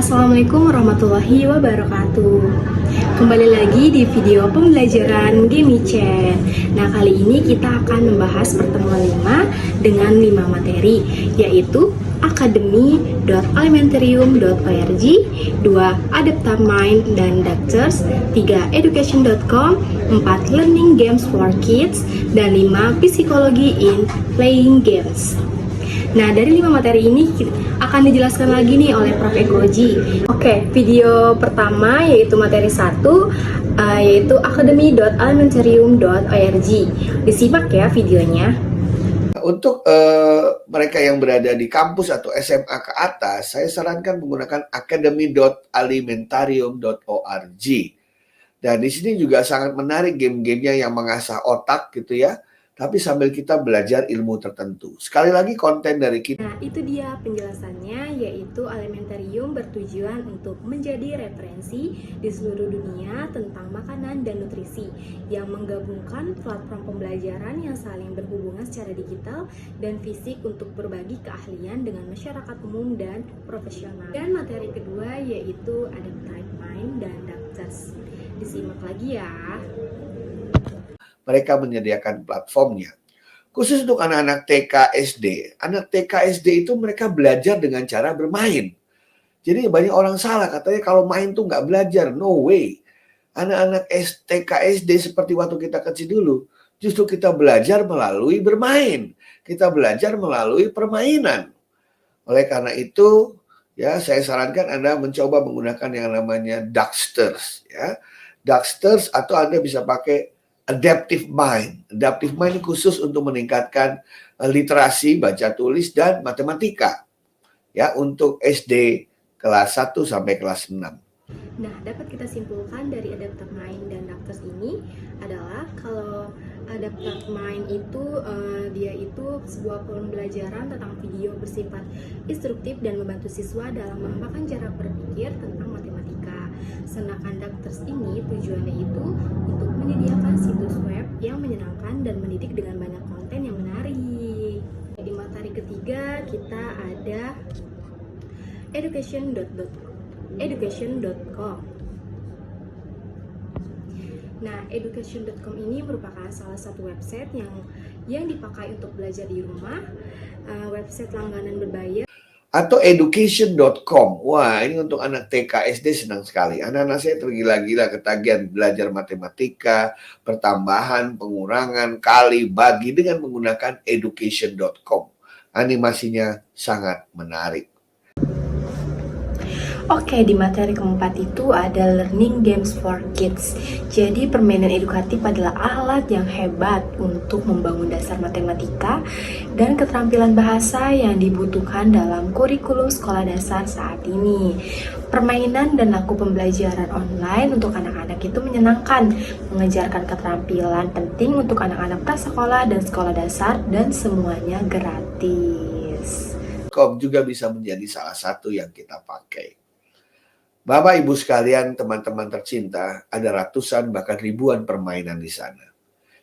Assalamualaikum warahmatullahi wabarakatuh. Kembali lagi di video pembelajaran Gemicen. Nah, kali ini kita akan membahas pertemuan 5 dengan 5 materi, yaitu academy.alimentarium.org, 2 Adaptamind dan Doctors, 3 education.com, 4 learning games for kids, dan 5 psikologi in playing games. Nah, dari 5 materi ini akan dijelaskan lagi nih oleh Prof. Ekoji. Oke, video pertama yaitu materi 1, yaitu academy.alimentarium.org. Disimak ya videonya. Untuk mereka yang berada di kampus atau SMA ke atas, saya sarankan menggunakan academy.alimentarium.org. Dan di sini juga sangat menarik game-gamenya yang mengasah otak gitu ya. Tapi sambil kita belajar ilmu tertentu. Sekali lagi konten dari kita. Nah, itu dia penjelasannya, yaitu Alimentarium bertujuan untuk menjadi referensi di seluruh dunia tentang makanan dan nutrisi yang menggabungkan platform pembelajaran yang saling berhubungan secara digital dan fisik untuk berbagi keahlian dengan masyarakat umum dan profesional. Dan materi kedua yaitu Adaptamind dan Doctors. Disimak lagi ya. Mereka menyediakan platformnya. Khusus untuk anak-anak TK SD. Anak TK SD itu mereka belajar dengan cara bermain. Jadi banyak orang salah, katanya kalau main tuh nggak belajar. No way. Anak-anak TK SD seperti waktu kita kecil dulu, justru kita belajar melalui bermain. Kita belajar melalui permainan. Oleh karena itu, ya saya sarankan Anda mencoba menggunakan yang namanya Doctors. Ya. Doctors atau Anda bisa pakai Adaptive Mind. Adaptive Mind khusus untuk meningkatkan literasi, baca tulis, dan matematika. Ya, untuk SD kelas 1 sampai kelas 6. Nah, dapat kita simpulkan dari Adaptive Mind dan Doctors ini adalah kalau Adaptive Mind itu dia itu sebuah pembelajaran tentang video bersifat instruktif dan membantu siswa dalam mengembangkan cara berpikir tentang matematika. Sedangkan Doctors ini tujuannya itu untuk menyediakan situs web yang menyenangkan dan mendidik dengan banyak konten yang menarik. Di materi ketiga kita ada education.com. Nah, education.com ini merupakan salah satu website yang dipakai untuk belajar di rumah, website langganan berbayar. Atau education.com. Wah, ini untuk anak TK SD senang sekali. Anak-anak saya tergila-gila ketagihan belajar matematika, pertambahan, pengurangan, kali, bagi dengan menggunakan education.com. Animasinya sangat menarik. Oke, di materi keempat itu ada learning games for kids. Jadi permainan edukatif adalah alat yang hebat untuk membangun dasar matematika dan keterampilan bahasa yang dibutuhkan dalam kurikulum sekolah dasar saat ini. Permainan dan laku pembelajaran online untuk anak-anak itu menyenangkan, mengajarkan keterampilan penting untuk anak-anak prasekolah dan sekolah dasar, dan semuanya gratis. Juga bisa menjadi salah satu yang kita pakai. Bapak Ibu sekalian, teman-teman tercinta, ada ratusan bahkan ribuan permainan di sana.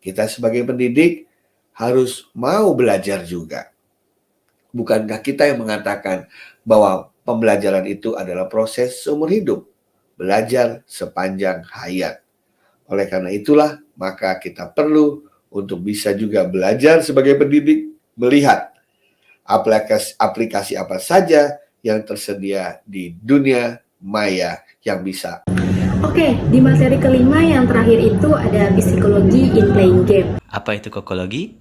Kita sebagai pendidik harus mau belajar juga. Bukankah kita yang mengatakan bahwa pembelajaran itu adalah proses seumur hidup, belajar sepanjang hayat. Oleh karena itulah, maka kita perlu untuk bisa juga belajar sebagai pendidik, melihat aplikasi apa saja yang tersedia di dunia maya yang bisa. Oke, di materi kelima yang terakhir itu ada psikologi in playing game. Apa itu kokologi?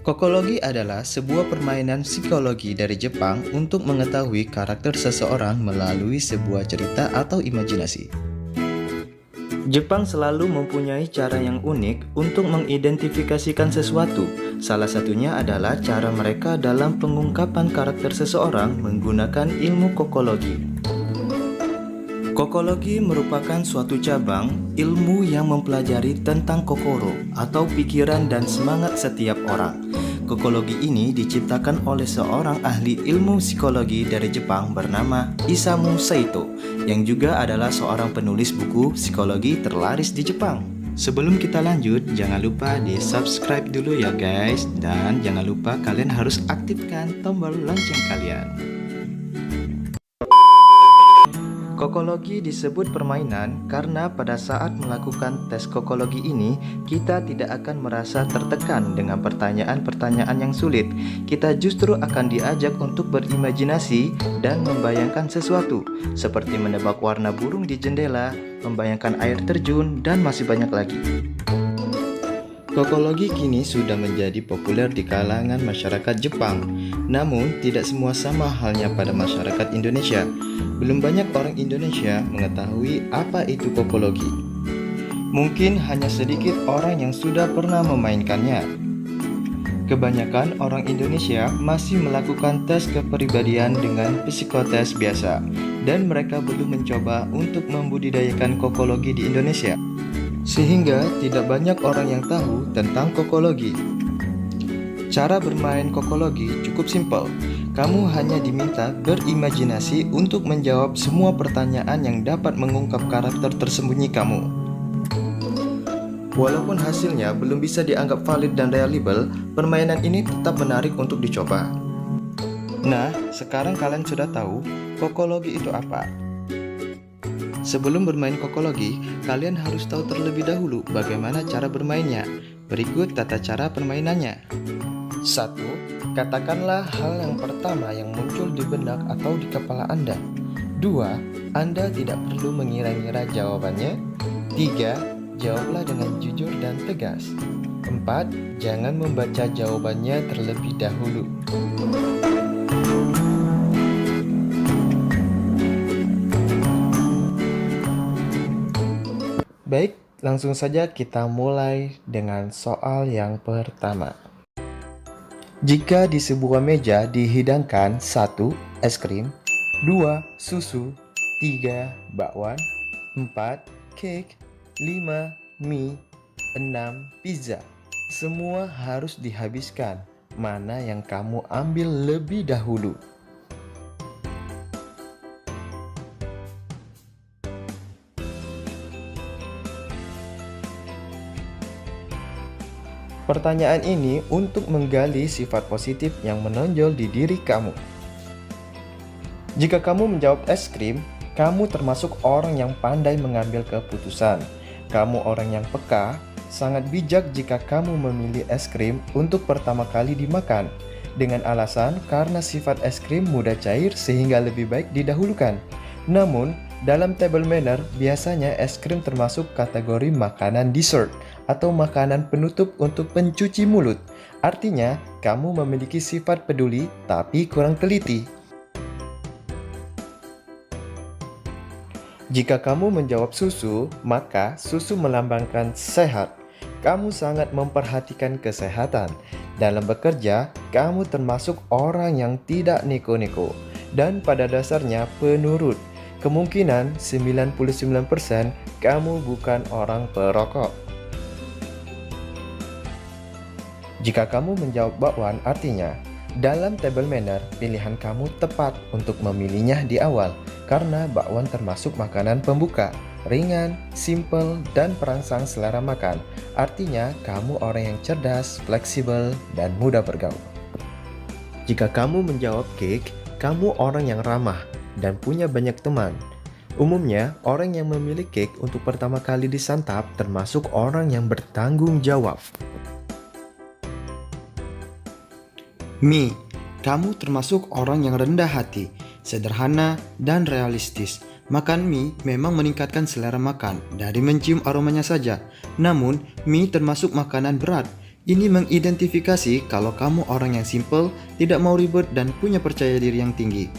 Kokologi adalah sebuah permainan psikologi dari Jepang untuk mengetahui karakter seseorang melalui sebuah cerita atau imajinasi. Jepang selalu mempunyai cara yang unik untuk mengidentifikasikan sesuatu. Salah satunya adalah cara mereka dalam pengungkapan karakter seseorang menggunakan ilmu kokologi. Kokologi merupakan suatu cabang ilmu yang mempelajari tentang kokoro atau pikiran dan semangat setiap orang. Kokologi ini diciptakan oleh seorang ahli ilmu psikologi dari Jepang bernama Isamu Saito, yang juga adalah seorang penulis buku psikologi terlaris di Jepang. Sebelum kita lanjut, jangan lupa di subscribe dulu ya guys, dan jangan lupa kalian harus aktifkan tombol lonceng kalian. Kokologi disebut permainan karena pada saat melakukan tes kokologi ini, kita tidak akan merasa tertekan dengan pertanyaan-pertanyaan yang sulit. Kita justru akan diajak untuk berimajinasi dan membayangkan sesuatu, seperti menebak warna burung di jendela, membayangkan air terjun, dan masih banyak lagi. Kokologi kini sudah menjadi populer di kalangan masyarakat Jepang, namun tidak semua sama halnya pada masyarakat Indonesia. Belum banyak orang Indonesia mengetahui apa itu kokologi. Mungkin hanya sedikit orang yang sudah pernah memainkannya. Kebanyakan orang Indonesia masih melakukan tes kepribadian dengan psikotes biasa, dan mereka belum mencoba untuk membudidayakan kokologi di Indonesia. Sehingga tidak banyak orang yang tahu tentang kokologi. Cara bermain kokologi cukup simpel. Kamu hanya diminta berimajinasi untuk menjawab semua pertanyaan yang dapat mengungkap karakter tersembunyi kamu. Walaupun hasilnya belum bisa dianggap valid dan reliable, permainan ini tetap menarik untuk dicoba. Nah, sekarang kalian sudah tahu kokologi itu apa. Sebelum bermain kokologi, kalian harus tahu terlebih dahulu bagaimana cara bermainnya. Berikut tata cara permainannya. 1. Katakanlah hal yang pertama yang muncul di benak atau di kepala Anda. 2. Anda tidak perlu mengira-ngira jawabannya. 3. Jawablah dengan jujur dan tegas. 4. Jangan membaca jawabannya terlebih dahulu. Baik, langsung saja kita mulai dengan soal yang pertama. Jika di sebuah meja dihidangkan 1. Es krim, 2. Susu, 3. Bakwan, 4. Cake, 5. Mie, 6. Pizza. Semua harus dihabiskan. Mana yang kamu ambil lebih dahulu? Pertanyaan ini untuk menggali sifat positif yang menonjol di diri kamu. Jika kamu menjawab es krim, kamu termasuk orang yang pandai mengambil keputusan. Kamu orang yang peka, sangat bijak jika kamu memilih es krim untuk pertama kali dimakan, dengan alasan karena sifat es krim mudah cair sehingga lebih baik didahulukan. Namun, dalam table manner, biasanya es krim termasuk kategori makanan dessert atau makanan penutup untuk pencuci mulut. Artinya, kamu memiliki sifat peduli tapi kurang teliti. Jika kamu menjawab susu, maka susu melambangkan sehat. Kamu sangat memperhatikan kesehatan. Dalam bekerja, kamu termasuk orang yang tidak neko-neko dan pada dasarnya penurut. Kemungkinan 99% kamu bukan orang perokok. Jika kamu menjawab bakwan, artinya dalam table manner pilihan kamu tepat untuk memilihnya di awal karena bakwan termasuk makanan pembuka, ringan, simple, dan perangsang selera makan. Artinya kamu orang yang cerdas, fleksibel, dan mudah bergaul. Jika kamu menjawab cake, kamu orang yang ramah dan punya banyak teman. Umumnya, orang yang memilih cake untuk pertama kali disantap termasuk orang yang bertanggung jawab. Mie, kamu termasuk orang yang rendah hati, sederhana, dan realistis. Makan mie memang meningkatkan selera makan dari mencium aromanya saja. Namun, mie termasuk makanan berat. Ini mengidentifikasi kalau kamu orang yang simple, tidak mau ribet, dan punya percaya diri yang tinggi.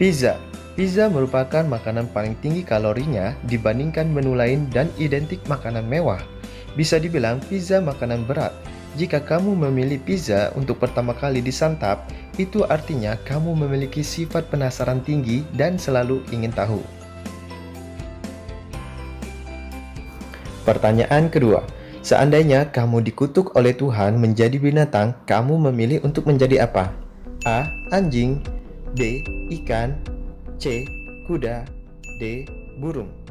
Pizza. Pizza merupakan makanan paling tinggi kalorinya dibandingkan menu lain dan identik makanan mewah. Bisa dibilang pizza makanan berat. Jika kamu memilih pizza untuk pertama kali disantap, itu artinya kamu memiliki sifat penasaran tinggi dan selalu ingin tahu. Pertanyaan kedua, seandainya kamu dikutuk oleh Tuhan menjadi binatang, kamu memilih untuk menjadi apa? A. Anjing, B. Ikan, C. Kuda, D. Burung.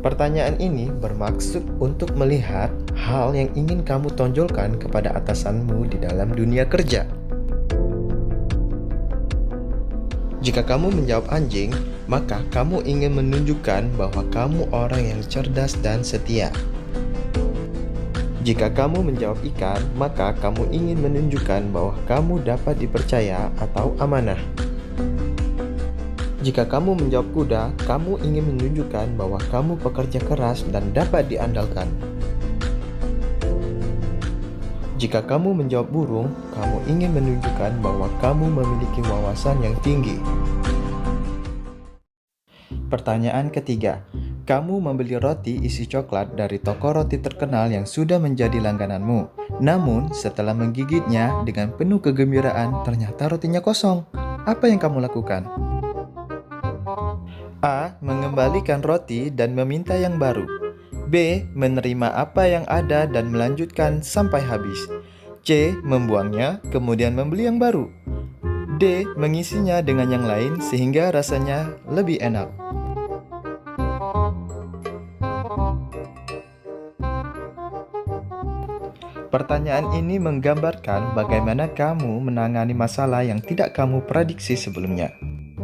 Pertanyaan ini bermaksud untuk melihat hal yang ingin kamu tonjolkan kepada atasanmu di dalam dunia kerja. Jika kamu menjawab anjing, maka kamu ingin menunjukkan bahwa kamu orang yang cerdas dan setia. Jika kamu menjawab ikan, maka kamu ingin menunjukkan bahwa kamu dapat dipercaya atau amanah. Jika kamu menjawab kuda, kamu ingin menunjukkan bahwa kamu pekerja keras dan dapat diandalkan. Jika kamu menjawab burung, kamu ingin menunjukkan bahwa kamu memiliki wawasan yang tinggi. Pertanyaan ketiga, kamu membeli roti isi coklat dari toko roti terkenal yang sudah menjadi langgananmu. Namun, setelah menggigitnya dengan penuh kegembiraan, ternyata rotinya kosong. Apa yang kamu lakukan? A. Mengembalikan roti dan meminta yang baru. B. Menerima apa yang ada dan melanjutkan sampai habis. C. Membuangnya, kemudian membeli yang baru. D. Mengisinya dengan yang lain sehingga rasanya lebih enak. Pertanyaan ini menggambarkan bagaimana kamu menangani masalah yang tidak kamu prediksi sebelumnya.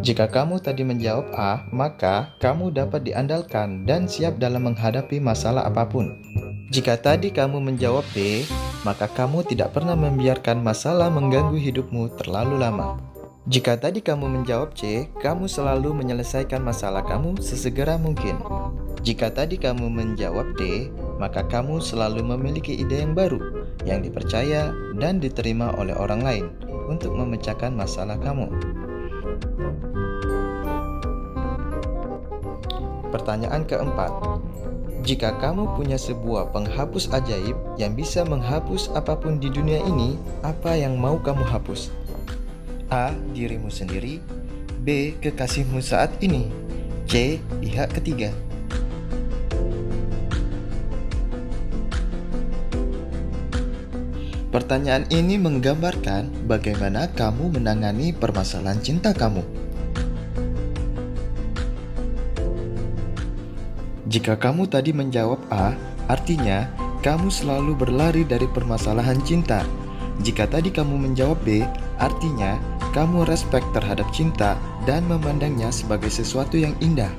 Jika kamu tadi menjawab A, maka kamu dapat diandalkan dan siap dalam menghadapi masalah apapun. Jika tadi kamu menjawab B, maka kamu tidak pernah membiarkan masalah mengganggu hidupmu terlalu lama. Jika tadi kamu menjawab C, kamu selalu menyelesaikan masalah kamu sesegera mungkin. Jika tadi kamu menjawab D, maka kamu selalu memiliki ide yang baru, yang dipercaya dan diterima oleh orang lain untuk memecahkan masalah kamu. Pertanyaan keempat, jika kamu punya sebuah penghapus ajaib yang bisa menghapus apapun di dunia ini, apa yang mau kamu hapus? A. Dirimu sendiri. B. Kekasihmu saat ini. C. Pihak ketiga. Pertanyaan ini menggambarkan bagaimana kamu menangani permasalahan cinta kamu. Jika kamu tadi menjawab A, artinya kamu selalu berlari dari permasalahan cinta. Jika tadi kamu menjawab B, artinya kamu respek terhadap cinta dan memandangnya sebagai sesuatu yang indah.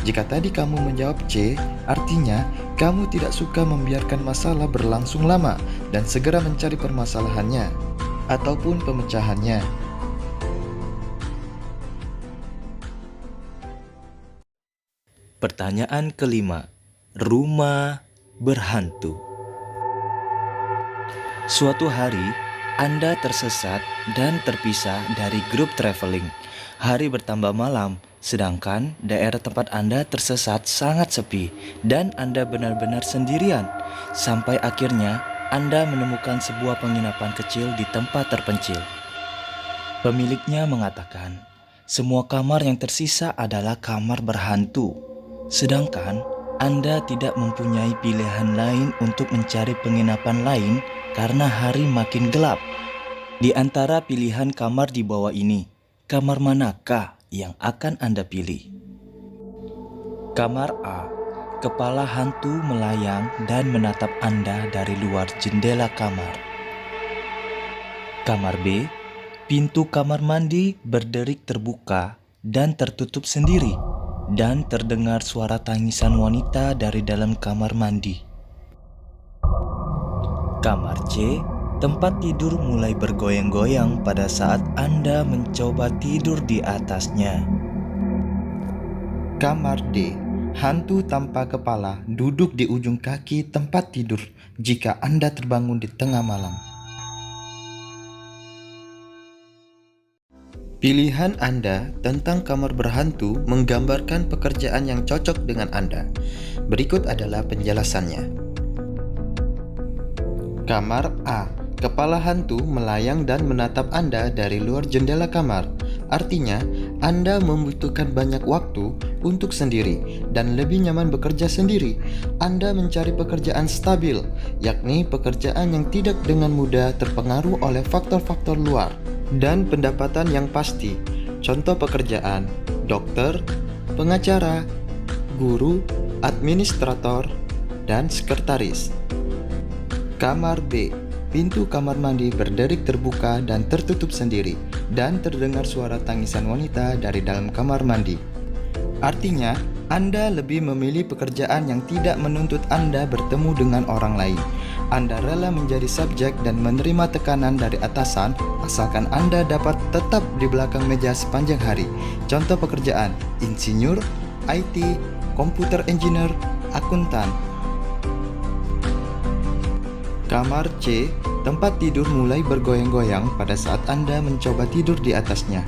Jika tadi kamu menjawab C, artinya kamu tidak suka membiarkan masalah berlangsung lama dan segera mencari permasalahannya ataupun pemecahannya. Pertanyaan kelima, rumah berhantu. Suatu hari, Anda tersesat dan terpisah dari grup traveling. Hari bertambah malam, sedangkan daerah tempat Anda tersesat sangat sepi dan Anda benar-benar sendirian. Sampai akhirnya, Anda menemukan sebuah penginapan kecil di tempat terpencil. Pemiliknya mengatakan, semua kamar yang tersisa adalah kamar berhantu. Sedangkan Anda tidak mempunyai pilihan lain untuk mencari penginapan lain karena hari makin gelap. Di antara pilihan kamar di bawah ini, kamar manakah yang akan Anda pilih? Kamar A, kepala hantu melayang dan menatap Anda dari luar jendela kamar. Kamar B, pintu kamar mandi berderik terbuka dan tertutup sendiri, dan terdengar suara tangisan wanita dari dalam kamar mandi. Kamar C, tempat tidur mulai bergoyang-goyang pada saat Anda mencoba tidur di atasnya. Kamar D, hantu tanpa kepala duduk di ujung kaki tempat tidur jika Anda terbangun di tengah malam. Pilihan Anda tentang kamar berhantu menggambarkan pekerjaan yang cocok dengan Anda. Berikut adalah penjelasannya. Kamar A, kepala hantu melayang dan menatap Anda dari luar jendela kamar. Artinya, Anda membutuhkan banyak waktu untuk sendiri dan lebih nyaman bekerja sendiri. Anda mencari pekerjaan stabil, yakni pekerjaan yang tidak dengan mudah terpengaruh oleh faktor-faktor luar, dan pendapatan yang pasti. Contoh pekerjaan: dokter, pengacara, guru, administrator, dan sekretaris. Kamar B. Pintu kamar mandi berderik terbuka dan tertutup sendiri, dan terdengar suara tangisan wanita dari dalam kamar mandi. Artinya, Anda lebih memilih pekerjaan yang tidak menuntut Anda bertemu dengan orang lain. Anda rela menjadi subjek dan menerima tekanan dari atasan, asalkan Anda dapat tetap di belakang meja sepanjang hari. Contoh pekerjaan: insinyur, IT, komputer engineer, akuntan. Kamar C. Tempat tidur mulai bergoyang-goyang pada saat Anda mencoba tidur di atasnya.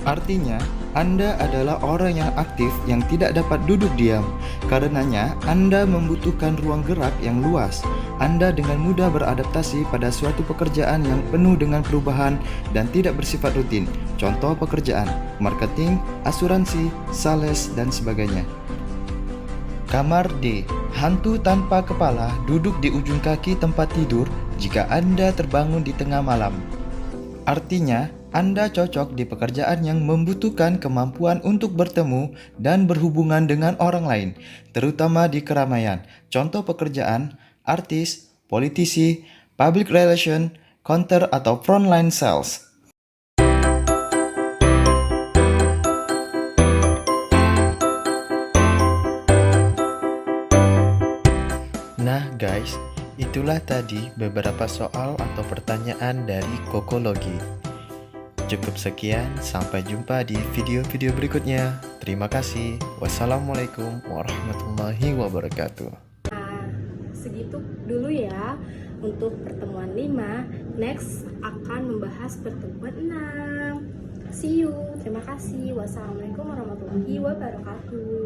Artinya, Anda adalah orang yang aktif yang tidak dapat duduk diam. Karenanya, Anda membutuhkan ruang gerak yang luas. Anda dengan mudah beradaptasi pada suatu pekerjaan yang penuh dengan perubahan dan tidak bersifat rutin. Contoh pekerjaan: marketing, asuransi, sales, dan sebagainya. Kamar D. Hantu tanpa kepala duduk di ujung kaki tempat tidur jika Anda terbangun di tengah malam. Artinya, Anda cocok di pekerjaan yang membutuhkan kemampuan untuk bertemu dan berhubungan dengan orang lain, terutama di keramaian. Contoh pekerjaan: artis, politisi, public relation, counter atau frontline sales. Nah guys, itulah tadi beberapa soal atau pertanyaan dari Kokologi. Cukup sekian, sampai jumpa di video-video berikutnya. Terima kasih. Wassalamualaikum warahmatullahi wabarakatuh. Nah, segitu dulu ya untuk pertemuan 5. Next akan membahas pertemuan 6. See you. Terima kasih. Wassalamualaikum warahmatullahi wabarakatuh.